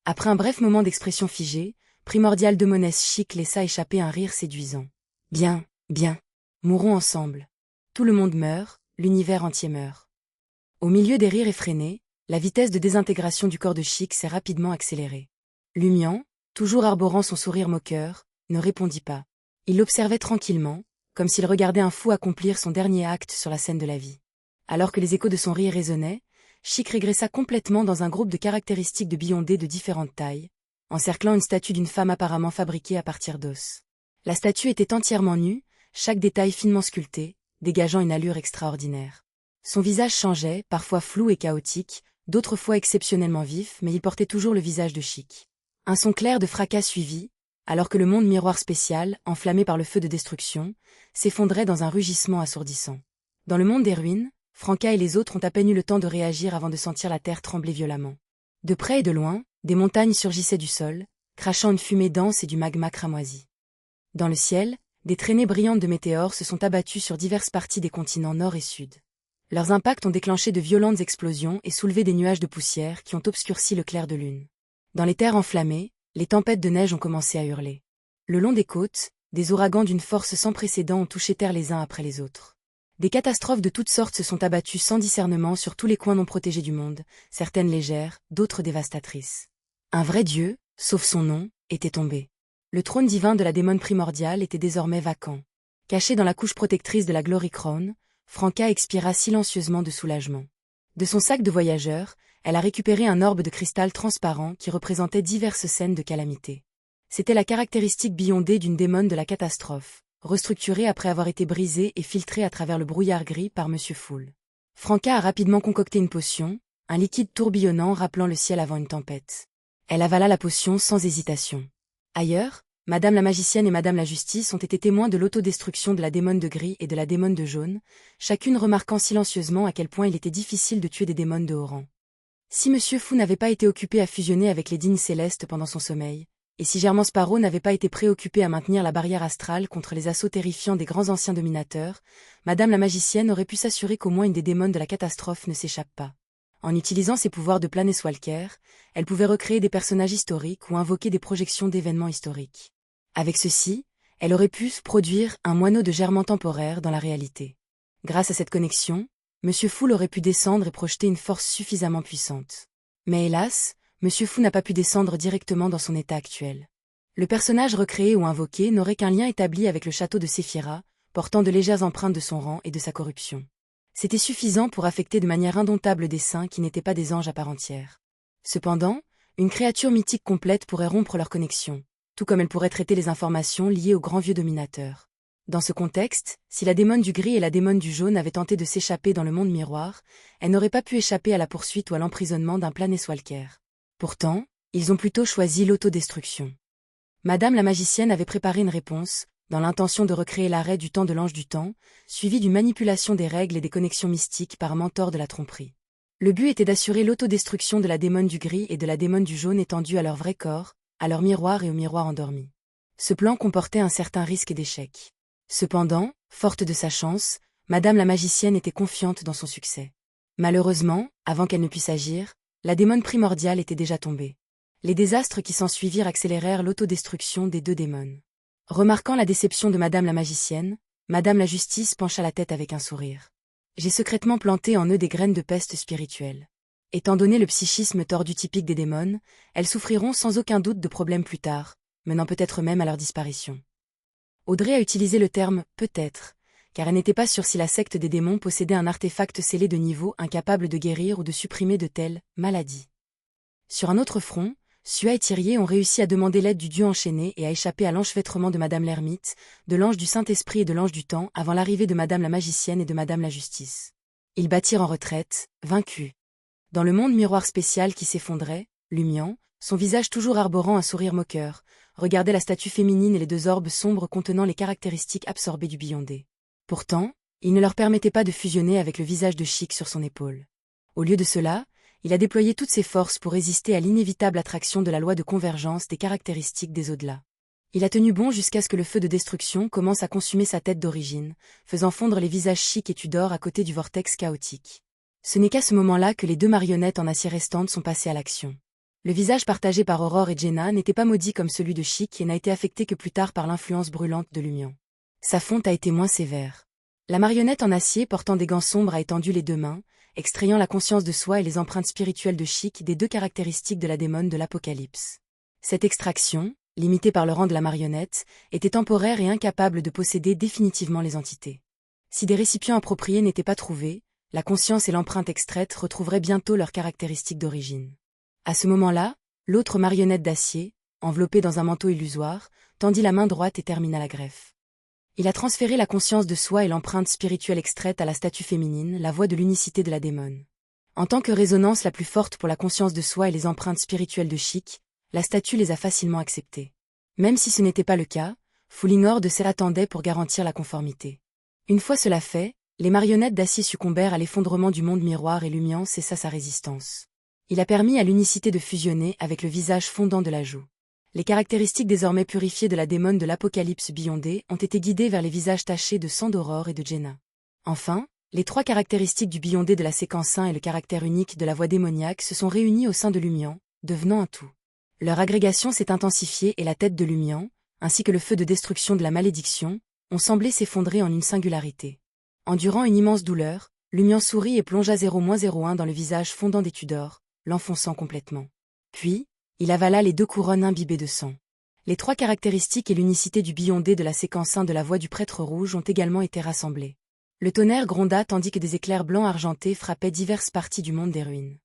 Après un bref moment d'expression figée, Primordial de Monès Chic laissa échapper un rire séduisant. Bien, bien. Mourons ensemble. Tout le monde meurt, l'univers entier meurt. Au milieu des rires effrénés, la vitesse de désintégration du corps de Chic s'est rapidement accélérée. Lumian, toujours arborant son sourire moqueur, ne répondit pas. Il l'observait tranquillement, comme s'il regardait un fou accomplir son dernier acte sur la scène de la vie. Alors que les échos de son rire résonnaient, Chic régressa complètement dans un groupe de caractéristiques de Beyondé de différentes tailles, encerclant une statue d'une femme apparemment fabriquée à partir d'os. La statue était entièrement nue, chaque détail finement sculpté, dégageant une allure extraordinaire. Son visage changeait, parfois flou et chaotique, d'autres fois exceptionnellement vif, mais il portait toujours le visage de Chic. Un son clair de fracas suivit, alors que le monde miroir spécial, enflammé par le feu de destruction, s'effondrait dans un rugissement assourdissant. Dans le monde des ruines, Franca et les autres ont à peine eu le temps de réagir avant de sentir la terre trembler violemment. De près et de loin, des montagnes surgissaient du sol, crachant une fumée dense et du magma cramoisi. Dans le ciel, des traînées brillantes de météores se sont abattues sur diverses parties des continents nord et sud. Leurs impacts ont déclenché de violentes explosions et soulevé des nuages de poussière qui ont obscurci le clair de lune. Dans les terres enflammées, les tempêtes de neige ont commencé à hurler. Le long des côtes, des ouragans d'une force sans précédent ont touché terre les uns après les autres. Des catastrophes de toutes sortes se sont abattues sans discernement sur tous les coins non protégés du monde, certaines légères, d'autres dévastatrices. Un vrai dieu, sauf son nom, était tombé. Le trône divin de la démone primordiale était désormais vacant. Cachée dans la couche protectrice de la Glory Crown, Franca expira silencieusement de soulagement. De son sac de voyageur, elle a récupéré un orbe de cristal transparent qui représentait diverses scènes de calamité. C'était la caractéristique Beyondé d'une démone de la catastrophe, restructurée après avoir été brisée et filtrée à travers le brouillard gris par Monsieur Fool. Franca a rapidement concocté une potion, un liquide tourbillonnant rappelant le ciel avant une tempête. Elle avala la potion sans hésitation. Ailleurs, Madame la magicienne et Madame la justice ont été témoins de l'autodestruction de la démone de gris et de la démone de jaune, chacune remarquant silencieusement à quel point il était difficile de tuer des démones de haut rang. Si Monsieur Fou n'avait pas été occupé à fusionner avec les dignes célestes pendant son sommeil, et si Germain Sparrow n'avait pas été préoccupé à maintenir la barrière astrale contre les assauts terrifiants des grands anciens dominateurs, Madame la magicienne aurait pu s'assurer qu'au moins une des démones de la catastrophe ne s'échappe pas. En utilisant ses pouvoirs de Planeswalker, elle pouvait recréer des personnages historiques ou invoquer des projections d'événements historiques. Avec ceci, elle aurait pu produire un moineau de germant temporaire dans la réalité. Grâce à cette connexion, Monsieur Fool aurait pu descendre et projeter une force suffisamment puissante. Mais hélas, Monsieur Fou n'a pas pu descendre directement dans son état actuel. Le personnage recréé ou invoqué n'aurait qu'un lien établi avec le château de Séphira, portant de légères empreintes de son rang et de sa corruption. C'était suffisant pour affecter de manière indomptable des saints qui n'étaient pas des anges à part entière. Cependant, une créature mythique complète pourrait rompre leur connexion, tout comme elle pourrait traiter les informations liées au grand vieux dominateur. Dans ce contexte, si la démone du gris et la démone du jaune avaient tenté de s'échapper dans le monde miroir, elles n'auraient pas pu échapper à la poursuite ou à l'emprisonnement d'un Planeswalker. Pourtant, ils ont plutôt choisi l'autodestruction. Madame la magicienne avait préparé une réponse, dans l'intention de recréer l'arrêt du temps de l'ange du temps, suivie d'une manipulation des règles et des connexions mystiques par mentor de la tromperie. Le but était d'assurer l'autodestruction de la démone du gris et de la démone du jaune étendue à leur vrai corps, à leur miroir et au miroir endormi. Ce plan comportait un certain risque d'échec. Cependant, forte de sa chance, Madame la magicienne était confiante dans son succès. Malheureusement, avant qu'elle ne puisse agir, la démone primordiale était déjà tombée. Les désastres qui s'ensuivirent accélérèrent l'autodestruction des deux démones. Remarquant la déception de Madame la magicienne, Madame la justice pencha la tête avec un sourire. J'ai secrètement planté en eux des graines de peste spirituelle. Étant donné le psychisme tordu typique des démones, elles souffriront sans aucun doute de problèmes plus tard, menant peut-être même à leur disparition. Audrey a utilisé le terme « peut-être », car elle n'était pas sûre si la secte des démons possédait un artefact scellé de niveau incapable de guérir ou de supprimer de telles maladies. Sur un autre front, Sua et Tyrier ont réussi à demander l'aide du dieu enchaîné et à échapper à l'enchevêtrement de Madame l'ermite, de l'ange du Saint-Esprit et de l'ange du temps avant l'arrivée de Madame la magicienne et de Madame la justice. Ils battirent en retraite, vaincus. Dans le monde miroir spécial qui s'effondrait, Lumian, son visage toujours arborant un sourire moqueur, regardait la statue féminine et les deux orbes sombres contenant les caractéristiques absorbées du Beyondé. Pourtant, il ne leur permettait pas de fusionner avec le visage de Chic sur son épaule. Au lieu de cela, il a déployé toutes ses forces pour résister à l'inévitable attraction de la loi de convergence des caractéristiques des au-delà. Il a tenu bon jusqu'à ce que le feu de destruction commence à consumer sa tête d'origine, faisant fondre les visages Chic et Tudor à côté du vortex chaotique. Ce n'est qu'à ce moment-là que les deux marionnettes en acier restantes sont passées à l'action. Le visage partagé par Aurore et Jenna n'était pas maudit comme celui de Chic et n'a été affecté que plus tard par l'influence brûlante de Lumion. Sa fonte a été moins sévère. La marionnette en acier portant des gants sombres a étendu les deux mains, extrayant la conscience de soi et les empreintes spirituelles de Chic des deux caractéristiques de la démone de l'Apocalypse. Cette extraction, limitée par le rang de la marionnette, était temporaire et incapable de posséder définitivement les entités. Si des récipients appropriés n'étaient pas trouvés, la conscience et l'empreinte extraite retrouveraient bientôt leurs caractéristiques d'origine. À ce moment-là, l'autre marionnette d'acier, enveloppée dans un manteau illusoire, tendit la main droite et termina la greffe. Il a transféré la conscience de soi et l'empreinte spirituelle extraite à la statue féminine, la voix de l'unicité de la démone. En tant que résonance la plus forte pour la conscience de soi et les empreintes spirituelles de Chic, la statue les a facilement acceptées. Même si ce n'était pas le cas, Foulingord s'y attendait pour garantir la conformité. Une fois cela fait, les marionnettes d'acier succombèrent à l'effondrement du monde miroir et Lumion cessa sa résistance. Il a permis à l'unicité de fusionner avec le visage fondant de la joue. Les caractéristiques désormais purifiées de la démone de l'Apocalypse Beyondé ont été guidées vers les visages tachés de sang d'Aurore et de Jenna. Enfin, les trois caractéristiques du Beyondé de la séquence 1 et le caractère unique de la voix démoniaque se sont réunis au sein de Lumion, devenant un tout. Leur agrégation s'est intensifiée et la tête de Lumion, ainsi que le feu de destruction de la malédiction, ont semblé s'effondrer en une singularité. Endurant une immense douleur, Lumion sourit et plongea 0-01 dans le visage fondant des Tudors, l'enfonçant complètement. Puis, il avala les deux couronnes imbibées de sang. Les trois caractéristiques et l'unicité du Beyondé de la séquence 1 de la voix du prêtre rouge ont également été rassemblées. Le tonnerre gronda tandis que des éclairs blancs argentés frappaient diverses parties du monde des ruines.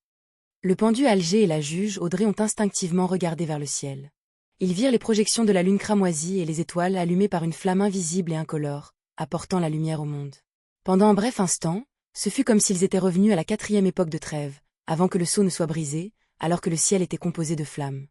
Le pendu Alger et la juge Audrey ont instinctivement regardé vers le ciel. Ils virent les projections de la lune cramoisie et les étoiles allumées par une flamme invisible et incolore, apportant la lumière au monde. Pendant un bref instant, ce fut comme s'ils étaient revenus à la 4e époque de trêve, avant que le sceau ne soit brisé, alors que le ciel était composé de flammes.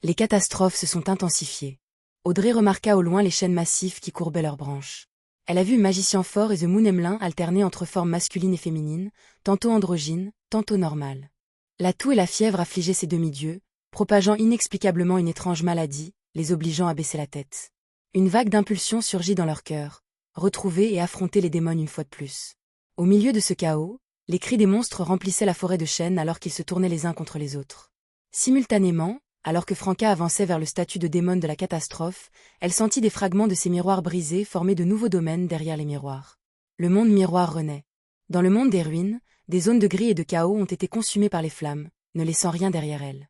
Les catastrophes se sont intensifiées. Audrey remarqua au loin les chênes massifs qui courbaient leurs branches. Elle a vu Magicien Fort et The Moon Emelin alterner entre formes masculines et féminines, tantôt androgynes, tantôt normales. La toux et la fièvre affligeaient ces demi-dieux, propageant inexplicablement une étrange maladie, les obligeant à baisser la tête. Une vague d'impulsion surgit dans leur cœur, retrouver et affronter les démons une fois de plus. Au milieu de ce chaos, les cris des monstres remplissaient la forêt de chênes alors qu'ils se tournaient les uns contre les autres. Simultanément, alors que Franca avançait vers le statut de démon de la catastrophe, elle sentit des fragments de ses miroirs brisés former de nouveaux domaines derrière les miroirs. Le monde miroir renaît. Dans le monde des ruines, des zones de gris et de chaos ont été consumées par les flammes, ne laissant rien derrière elles.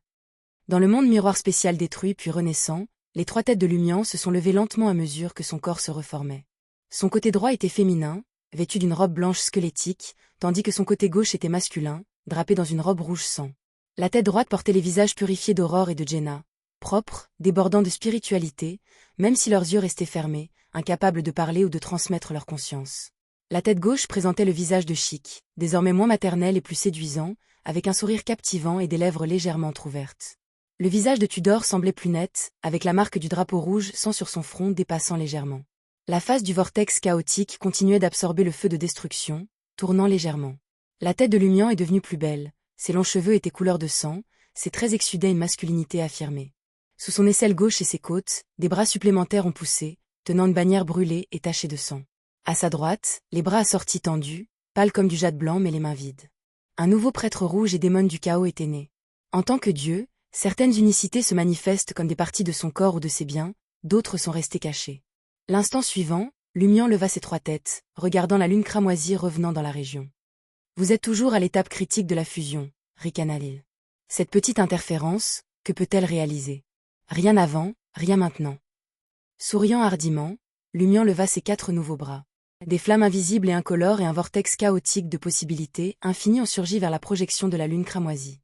Dans le monde miroir spécial détruit puis renaissant, les trois têtes de Lumion se sont levées lentement à mesure que son corps se reformait. Son côté droit était féminin, vêtu d'une robe blanche squelettique, tandis que son côté gauche était masculin, drapé dans une robe rouge sang. La tête droite portait les visages purifiés d'Aurore et de Jenna, propres, débordant de spiritualité, même si leurs yeux restaient fermés, incapables de parler ou de transmettre leur conscience. La tête gauche présentait le visage de Chic, désormais moins maternel et plus séduisant, avec un sourire captivant et des lèvres légèrement entrouvertes. Le visage de Tudor semblait plus net, avec la marque du drapeau rouge sang sur son front dépassant légèrement. La face du vortex chaotique continuait d'absorber le feu de destruction, tournant légèrement. La tête de Lumion est devenue plus belle, ses longs cheveux étaient couleur de sang, ses traits exudaient une masculinité affirmée. Sous son aisselle gauche et ses côtes, des bras supplémentaires ont poussé, tenant une bannière brûlée et tachée de sang. À sa droite, les bras assortis tendus, pâles comme du jade blanc mais les mains vides. Un nouveau prêtre rouge et démon du chaos était né. En tant que dieu, certaines unicités se manifestent comme des parties de son corps ou de ses biens, d'autres sont restées cachées. L'instant suivant, Lumion leva ses trois têtes, regardant la lune cramoisie revenant dans la région. Vous êtes toujours à l'étape critique de la fusion, ricana Lil. Cette petite interférence, que peut-elle réaliser? Rien avant, rien maintenant. Souriant hardiment, Lumion leva ses 4 nouveaux bras. Des flammes invisibles et incolores et un vortex chaotique de possibilités infinies ont surgi vers la projection de la lune cramoisie.